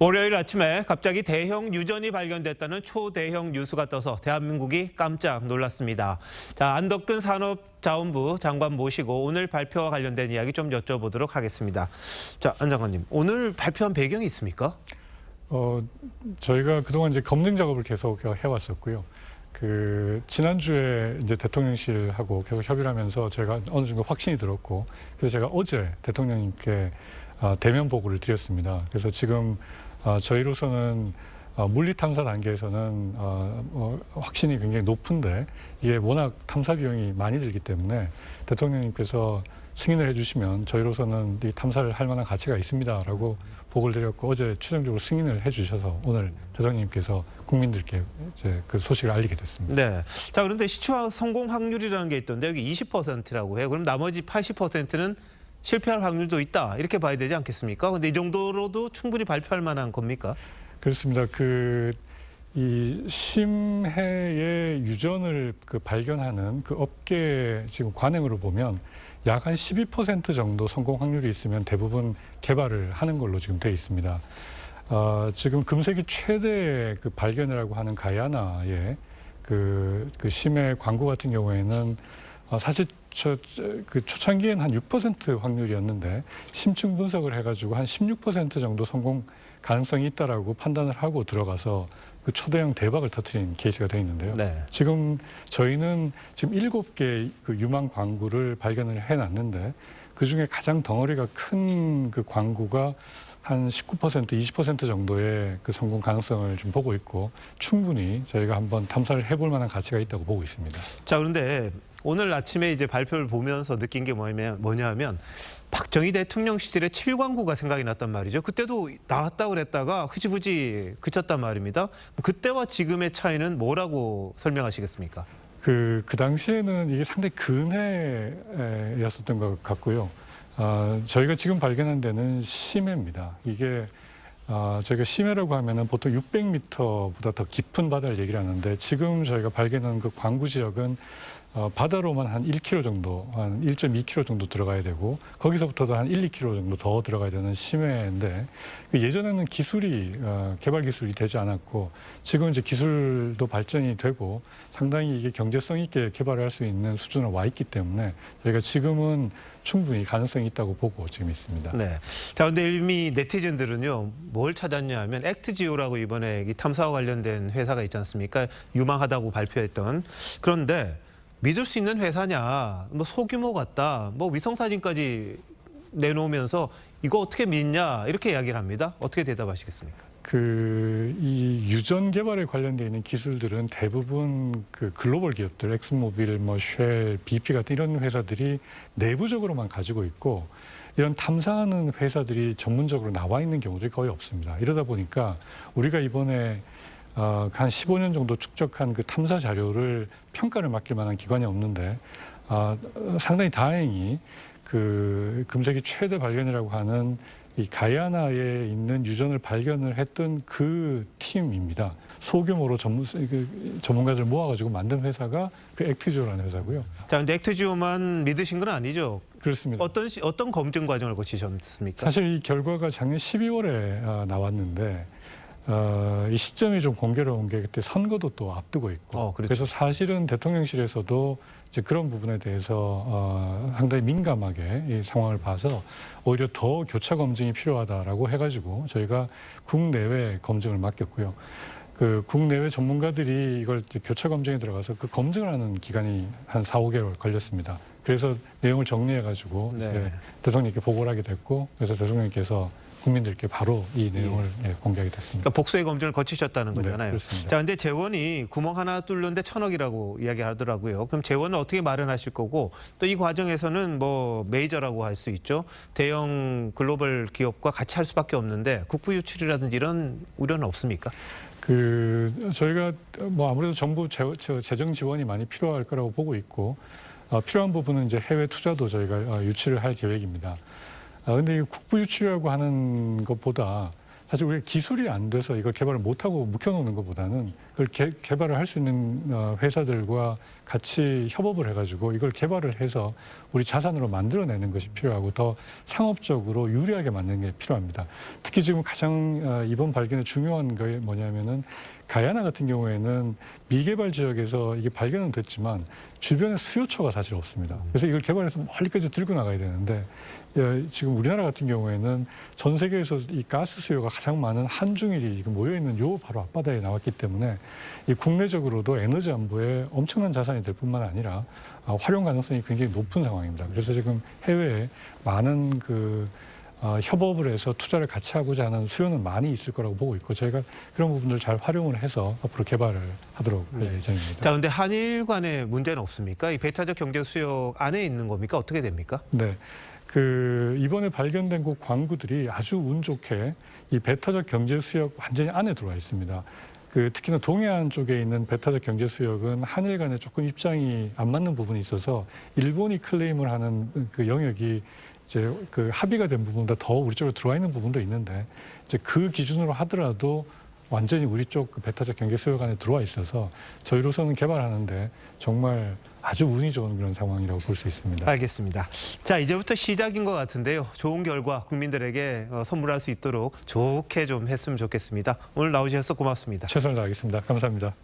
월요일 아침에 갑자기 대형 유전이 발견됐다는 초대형 뉴스가 떠서 대한민국이 깜짝 놀랐습니다. 자, 안덕근 산업자원부 장관 모시고 오늘 발표와 관련된 이야기 좀 여쭤보도록 하겠습니다. 자, 안 장관님, 오늘 발표한 배경이 있습니까? 저희가 그동안 이제 검증 작업을 계속 해왔었고요. 지난주에 이제 대통령실하고 계속 협의를 하면서 저희가 어느 정도 확신이 들었고, 그래서 제가 어제 대통령님께 대면 보고를 드렸습니다. 그래서 지금 저희로서는 물리 탐사 단계에서는 확신이 굉장히 높은데, 이게 워낙 탐사 비용이 많이 들기 때문에 대통령님께서 승인을 해주시면 저희로서는 이 탐사를 할 만한 가치가 있습니다라고 보고를 드렸고, 어제 최종적으로 승인을 해주셔서 오늘 대통령님께서 국민들께 이제 그 소식을 알리게 됐습니다. 네. 자, 그런데 시추 성공 확률이라는 게 있던데 여기 20%라고 해요. 그럼 나머지 80%는 실패할 확률도 있다, 이렇게 봐야 되지 않겠습니까? 근데 이 정도로도 충분히 발표할 만한 겁니까? 그렇습니다. 이 심해의 유전을 발견하는 그 업계 지금 관행으로 보면 약 한 12% 정도 성공 확률이 있으면 대부분 개발을 하는 걸로 지금 되어 있습니다. 지금 금세기 최대 발견이라고 하는 가야나의 심해 광구 같은 경우에는 사실 초창기에는 한 6% 확률이었는데 심층 분석을 해가지고 한 16% 정도 성공 가능성이 있다라고 판단을 하고 들어가서 초대형 대박을 터뜨린 케이스가 되어 있는데요. 네. 지금 저희는 지금 7개 유망 광구를 발견을 해놨는데, 그중에 가장 덩어리가 큰 광구가 한 19%, 20% 정도의 성공 가능성을 좀 보고 있고, 충분히 저희가 한번 탐사를 해볼 만한 가치가 있다고 보고 있습니다. 자, 그런데 오늘 아침에 이제 발표를 보면서 느낀 게 뭐냐면 박정희 대통령 시절에 7광구가 생각이 났단 말이죠. 그때도 나왔다고 그랬다가 흐지부지 그쳤단 말입니다. 그때와 지금의 차이는 뭐라고 설명하시겠습니까? 그 당시에는 이게 상당히 근해였었던 것 같고요. 저희가 지금 발견한 데는 심해입니다. 이게 저희가 심해라고 하면은 보통 600m보다 더 깊은 바다를 얘기를 하는데, 지금 저희가 발견한 그 광구 지역은 바다로만 한 1km 정도, 한 1.2km 정도 들어가야 되고, 거기서부터도 한 1, 2km 정도 더 들어가야 되는 심해인데, 예전에는 기술이 개발 기술이 되지 않았고, 지금 이제 기술도 발전이 되고 상당히 이게 경제성 있게 개발을 할 수 있는 수준으로 와 있기 때문에 저희가 지금은 충분히 가능성이 있다고 보고 지금 있습니다. 네. 자, 근데 이미 네티즌들은요, 뭘 찾았냐 하면 액트지오라고 이번에 이 탐사와 관련된 회사가 있지 않습니까? 유망하다고 발표했던. 그런데 믿을 수 있는 회사냐, 뭐 소규모 같다, 뭐 위성사진까지 내놓으면서 이거 어떻게 믿냐, 이렇게 이야기를 합니다. 어떻게 대답하시겠습니까? 이 유전 개발에 관련되어 있는 기술들은 대부분 글로벌 기업들, 엑스모빌, 쉘, BP 같은 이런 회사들이 내부적으로만 가지고 있고, 이런 탐사하는 회사들이 전문적으로 나와 있는 경우들이 거의 없습니다. 이러다 보니까 우리가 이번에 한 15년 정도 축적한 탐사 자료를 평가를 맡길 만한 기관이 없는데, 상당히 다행히 금세기 최대 발견이라고 하는 이 가야나에 있는 유전을 발견을 했던 그 팀입니다. 소규모로 전문가들 모아가지고 만든 회사가 액트지오라는 회사고요. 자, 근데 액트지오만 믿으신 건 아니죠? 그렇습니다. 어떤 검증 과정을 거치셨습니까? 사실 이 결과가 작년 12월에 나왔는데, 이 시점이 좀 공교로운 게 그때 선거도 또 앞두고 있고, 그렇죠. 그래서 사실은 대통령실에서도 이제 그런 부분에 대해서 상당히 민감하게 이 상황을 봐서 오히려 더 교차 검증이 필요하다라고 해가지고 저희가 국내외 검증을 맡겼고요. 국내외 전문가들이 이걸 교차 검증에 들어가서 검증을 하는 기간이 한 4, 5개월 걸렸습니다. 그래서 내용을 정리해가지고 이제 대통령님께 보고를 하게 됐고, 그래서 대통령님께서 국민들께 바로 이 내용을 공개하게 됐습니다. 그러니까 복수의 검증을 거치셨다는 거잖아요. 네, 그렇습니다. 자, 근데 재원이 구멍 하나 뚫는데 1,000억이라고 이야기하더라고요. 그럼 재원은 어떻게 마련하실 거고, 또 이 과정에서는 뭐 메이저라고 할 수 있죠. 대형 글로벌 기업과 같이 할 수밖에 없는데 국부 유출이라든지 이런 우려는 없습니까? 저희가 아무래도 정부 재정 지원이 많이 필요할 거라고 보고 있고, 필요한 부분은 이제 해외 투자도 저희가 유치를 할 계획입니다. 근데 이 국부 유치라고 하는 것보다 사실 우리가 기술이 안 돼서 이걸 개발을 못하고 묵혀놓는 것보다는 그걸 개발을 할 수 있는 회사들과 같이 협업을 해가지고 이걸 개발을 해서 우리 자산으로 만들어내는 것이 필요하고 더 상업적으로 유리하게 만드는 게 필요합니다. 특히 지금 가장 이번 발견의 중요한 게 뭐냐면은 가야나 같은 경우에는 미개발 지역에서 이게 발견은 됐지만 주변에 수요처가 사실 없습니다. 그래서 이걸 개발해서 멀리까지 들고 나가야 되는데 지금 우리나라 같은 경우에는 전 세계에서 이 가스 수요가 가장 많은 한중일이 모여 있는 요 바로 앞바다에 나왔기 때문에 이 국내적으로도 에너지 안보에 엄청난 자산이 될 뿐만 아니라 활용 가능성이 굉장히 높은 상황입니다. 그래서 지금 해외에 많은 협업을 해서 투자를 같이 하고자 하는 수요는 많이 있을 거라고 보고 있고 저희가 그런 부분들 잘 활용을 해서 앞으로 개발을 하도록 할 예정입니다. 자, 그런데 한일 간의 문제는 없습니까? 이 배타적 경제 수역 안에 있는 겁니까? 어떻게 됩니까? 네. 이번에 발견된 곳 광구들이 아주 운 좋게 이 배타적 경제 수역 완전히 안에 들어와 있습니다. 특히나 동해안 쪽에 있는 배타적 경제 수역은 한일 간에 조금 입장이 안 맞는 부분이 있어서 일본이 클레임을 하는 그 영역이 이제 합의가 된 부분보다 더 우리 쪽으로 들어와 있는 부분도 있는데 이제 그 기준으로 하더라도 완전히 우리 쪽 배타적 경제 수역 안에 들어와 있어서 저희로서는 개발하는데 정말 아주 운이 좋은 그런 상황이라고 볼 수 있습니다. 알겠습니다. 자, 이제부터 시작인 것 같은데요. 좋은 결과 국민들에게 선물할 수 있도록 좋게 좀 했으면 좋겠습니다. 오늘 나오셔서 고맙습니다. 최선을 다하겠습니다. 감사합니다.